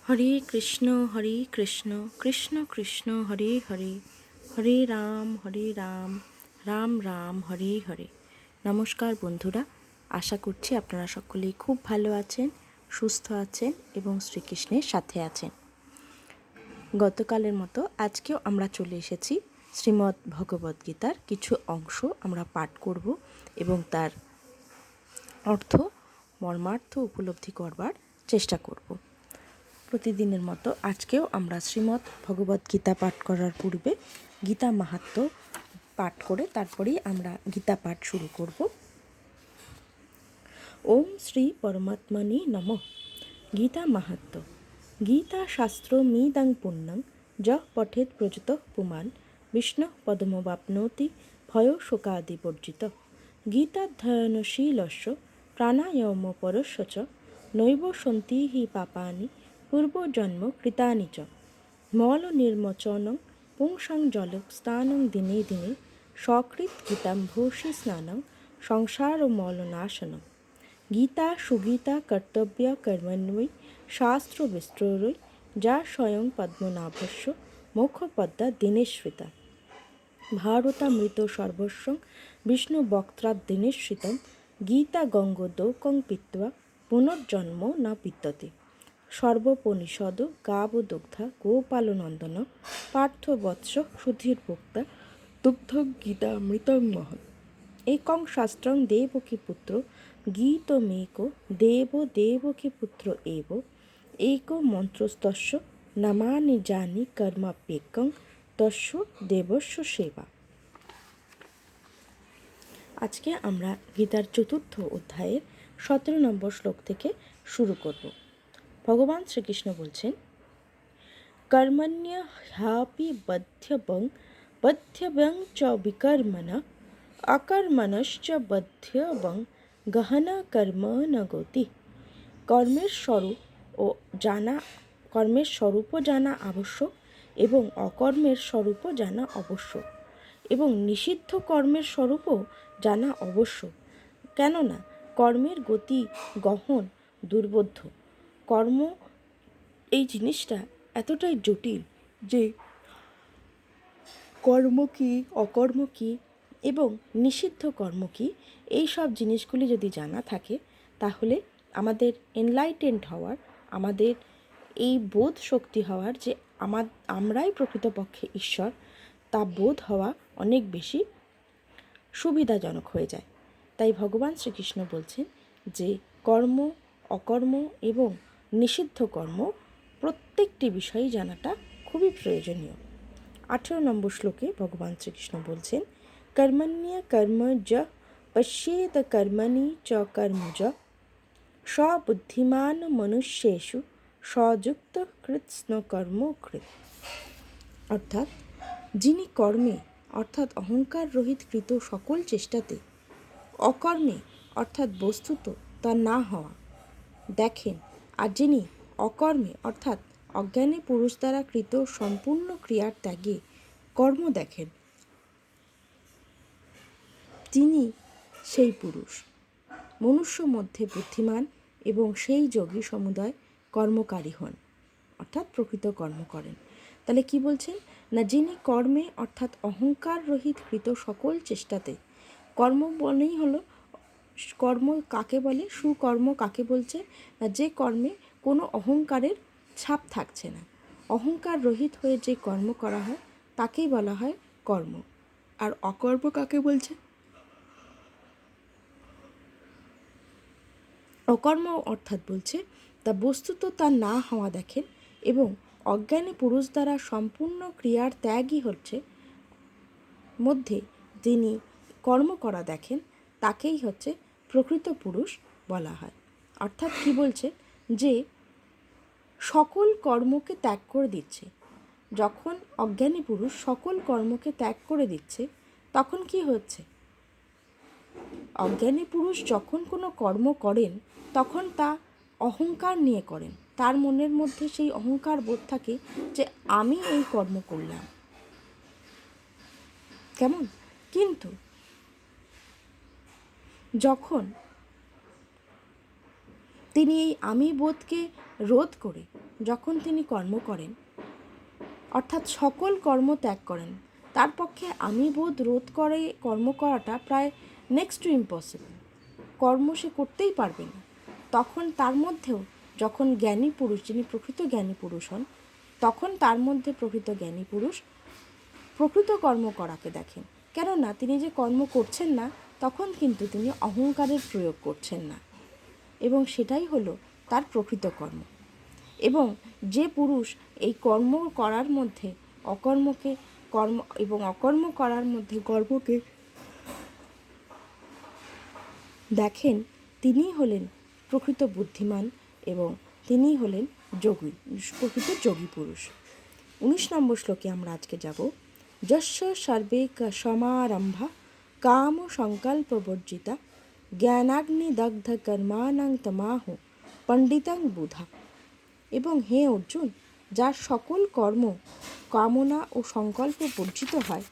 হরে কৃষ্ণ কৃষ্ণ কৃষ্ণ হরে হরে, হরে রাম রাম রাম হরে হরে। নমস্কার বন্ধুরা, আশা করছি আপনারা সকলেই খুব ভালো আছেন, সুস্থ আছেন এবং শ্রীকৃষ্ণের সাথে আছেন। গতকালের মতো আজকেও আমরা চলে এসেছি শ্রীমদ্ ভগবদ্গীতার কিছু অংশ আমরা পাঠ করব এবং তার অর্থ মর্মার্থ উপলব্ধি করবার চেষ্টা করব। প্রতিদিনের মতো আজকেও আমরা শ্রীমদ্ ভগবদ্গীতা পাঠ করার পূর্বে গীতা মাহাত্ম্য পাঠ করে তারপরেই আমরা গীতা পাঠ শুরু করব। ওম শ্রী পরমাত্মনে নমঃ। গীতা মাহাত্ম্য। গীতা শাস্ত্র মিদং পুণ্যং যঃ পঠেৎ প্রযুতঃ পুমাन् বিষ্ণুঃ পদমবাপ্নোতি ভয় শোকাদিবর্জিত। গীতাধ্যয়নশীলস্য প্রাণায়ামপরস্য চ নৈব সন্তি হি পাপানি পূর্বজন্ম কৃতানি চ। মলনির্মোচনং পুংসাং জলস্নানং দিনে দিনে সকৃত গীতাম্ভোষি স্নানং সংসারমলনাশনম। গীতা সুগীতা কর্তব্য কর্মণ্যৈ শাস্ত্র বিস্তৃতৈ যা স্বয়ং পদ্মনাভস্য মুখপদ্মা দিনেশ্রিতা। ভারতামৃত সর্বস্বং বিষ্ণু বক্ত্রাদ্দিনেশ্রিতম। গীতা গঙ্গোদকং পিত্বা পুনর্জন্ম ন বিদ্যতে। সর্বোপনিষদ গাবদগ্ধা গোপালনন্দন পার্থবৎস সুধীর্ভোক্তা দুগ্ধ গীতামৃতং মহৎ। একং শাস্ত্রং দেবকীপুত্র গীতমেক দেব দেবকীপুত্র এব। এক মন্ত্রস্তস্য নামানি জানি কর্মাপ্যেকং তস্য দেবস্য সেবা। আজকে আমরা গীতার ৪র্থ অধ্যায়ের ১৭ নম্বর শ্লোক থেকে শুরু করব। ভগবান শ্রীকৃষ্ণ বলছেন, কর্মণ্যহ্যাপি বধ্যবং চ বিকর্মণঃ অকর্মণশ্চ বধ্যবং গহনা কর্ম ন গতি। কর্মের স্বরূপও জানা আবশ্যক এবং অকর্মের স্বরূপও জানা আবশ্যক এবং নিষিদ্ধ কর্মের স্বরূপও জানা আবশ্যক। কেননা কর্মের গতি গহন দুর্বোধ্য। কর্ম এই জিনিসটা এতটাই জটিল যে কর্ম কী, অকর্ম কী এবং নিষিদ্ধ কর্ম কী, এই সব জিনিসগুলি যদি জানা থাকে তাহলে আমাদের এনলাইটেন্ড হওয়ার, আমাদের এই বোধ শক্তি হওয়ার যে আমরাই প্রকৃতপক্ষে ঈশ্বর, তা বোধ হওয়া অনেক বেশি সুবিধাজনক হয়ে যায়। তাই ভগবান শ্রীকৃষ্ণ বলছেন যে কর্ম, অকর্ম এবং নিষিদ্ধ কর্ম প্রত্যেকটি বিষয়ই জানাটা খুবই প্রয়োজনীয়। ১৮ নম্বর শ্লোকে ভগবান শ্রীকৃষ্ণ বলছেন, কর্মণ্য কর্ম যঃ পশ্যেত কর্মণি চ কর্ম যঃ স বুদ্ধিমান মনুষ্যেষু সযুক্ত কৃৎস্ন কর্ম কৃৎ। অর্থাৎ যিনি কর্মে অর্থাৎ অহংকার রহিত কৃত সকল চেষ্টাতে অকর্মে অর্থাৎ বস্তুত তা না হওয়া দেখেন, আর যিনি অকর্মে অর্থাৎ অজ্ঞানী পুরুষ দ্বারা কৃত সম্পূর্ণ ক্রিয়ার ত্যাগে কর্ম দেখেন, তিনি সেই পুরুষ মনুষ্য মধ্যে বুদ্ধিমান এবং সেই যোগী সমুদয় কর্মকারী হন, অর্থাৎ প্রকৃত কর্ম করেন। তাহলে কি বলছেন না, যিনি কর্মে অর্থাৎ অহংকার রহিত কৃত সকল চেষ্টাতে, কর্ম বলেই হলো, কর্ম কাকে বলে, সুকর্ম কাকে বলছে না, যে কর্মে কোনো অহংকারের ছাপ থাকছে না, অহংকার রহিত হয়ে যে কর্ম করা হয় তাকেই বলা হয় কর্ম। আর অকর্ম কাকে বলছে? অকর্ম অর্থাৎ বলছে তা বস্তুত তা না হওয়া দেখেন এবং অজ্ঞানী পুরুষ দ্বারা সম্পূর্ণ ক্রিয়ার ত্যাগই হচ্ছে মধ্যে যিনি কর্ম করা দেখেন তাকেই হচ্ছে প্রকৃত পুরুষ বলা হয়। অর্থাৎ কি বলছে, যে সকল কর্মকে ত্যাগ করে দিচ্ছে। যখন অজ্ঞানী পুরুষ সকল কর্মকে ত্যাগ করে দিচ্ছে তখন কি হচ্ছে, অজ্ঞানী পুরুষ যখন কোনো কর্ম করেন তখন তা অহংকার নিয়ে করেন, তার মনের মধ্যে সেই অহংকার বোধ থাকে যে আমি এই কর্ম করলাম, কেমন। কিন্তু যখন তিনি এই আমি বোধকে রোধ করে যখন তিনি কর্ম করেন, অর্থাৎ সকল কর্ম ত্যাগ করেন, তার পক্ষে আমি বোধ রোধ করে কর্ম করাটা প্রায় নেক্সট টু ইম্পসিবল। কর্ম সে করতেই পারবে না। তখন তার মধ্যেও যখন জ্ঞানী পুরুষ, যিনি প্রকৃত জ্ঞানী পুরুষ হন, তখন তার মধ্যে প্রকৃত জ্ঞানী পুরুষ প্রকৃত কর্ম করাকে দেখেন। কেননা তিনি যে কর্ম করছেন না, তখন কিন্তু তিনি অহংকারের প্রয়োগ করছেন না, এবং সেটাই হলো তার প্রকৃত কর্ম। এবং যে পুরুষ এই কর্ম করার মধ্যে অকর্মকে কর্ম এবং অকর্ম করার মধ্যে কর্মকে দেখেন, তিনিই হলেন প্রকৃত বুদ্ধিমান এবং তিনিই হলেন যোগী, প্রকৃত যোগী পুরুষ। 19 নম্বর শ্লোকে আমরা আজকে যাব। যস্য সর্বে সমারম্ভা কাম সংকল্প বর্জিতা জ্ঞানাগ্নি দগ্ধ কর্মাণং তমাহ পণ্ডিতং বুধা। এবং হে অর্জুন, যার সকল কর্ম কামনা ও সংকল্প বর্জিত হয়,